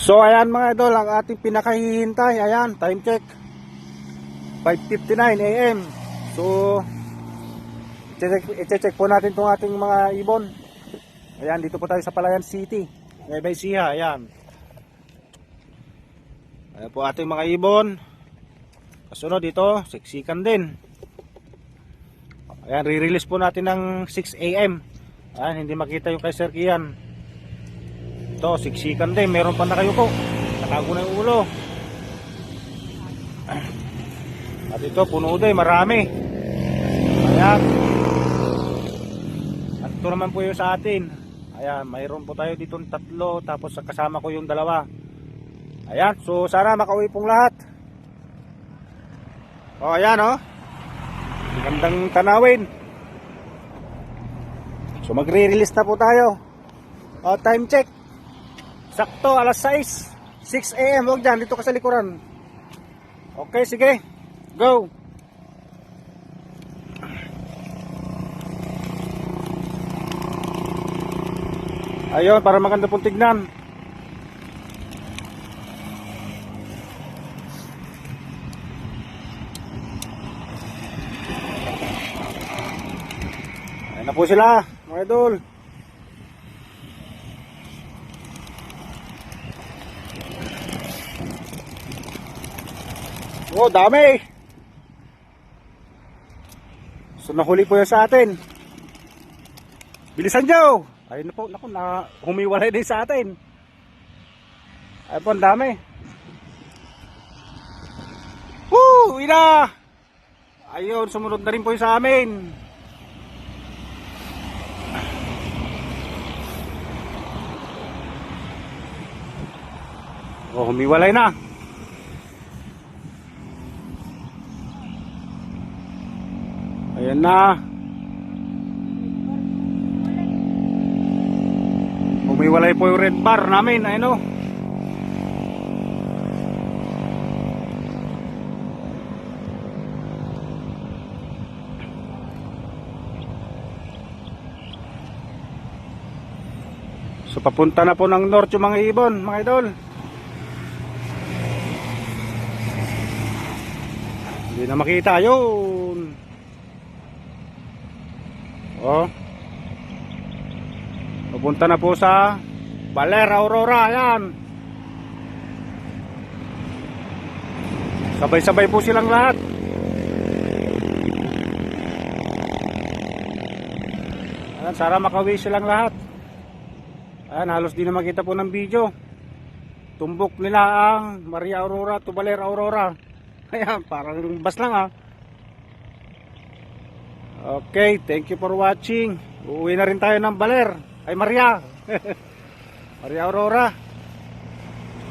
So ayan mga idol, ang ating pinakahihintay. Ayan, time check 5:59 AM. So i-check po natin itong ating mga ibon. Ayan, dito po tayo sa Palayan City, Nueva Ecija. Ayan, ayan po ating mga ibon. Kasunod dito, siksikan din. Ayan, re-release po natin ng 6 AM. Ayan, hindi makita yung kay Sir Kian. Ito, siksikan din. Meron pa na kayo po. Nakago na yung ulo. At ito, puno din. Marami. Ayan. At ito naman po yung sa atin. Ayan, mayroon po tayo dito ng 3. Tapos kasama ko yung 2. Ayan, so sana makauwi pong lahat. O, ayan o. Gandang tanawin. So magre-release na po tayo. O, time check. Sakto, alas 6 AM. Huwag dyan, dito ka sa likuran. Okay, sige. Go. Ayun, para maganda pong tignan. Ayan na po sila, mga idol. Oh, dami. So nahuli po yan sa atin. Bilisan nyo. Ayun na po, naku, humiwalay din sa atin. Ayun po, ang dami. Woo, ina. Ayun, sumunod na rin po yung sa amin. Oh, humiwalay na. Ayan na. Humiwalay po yung red bar namin. Ayun o. So papunta na po ng north yung mga ibon, mga idol. Hindi na makita yun. Oh. Papunta na po sa Baler, Aurora. Ayan. Sabay-sabay po silang lahat. Ayan, sana makauwi silang lahat. Ayan, halos di na makita po ng video. Tumbok nila ang Maria Aurora to Baler, Aurora. Ayan, parang bas lang ha. Okay, thank you for watching. Uuwi na rin tayo ng Baler. Ay, Maria. Maria Aurora.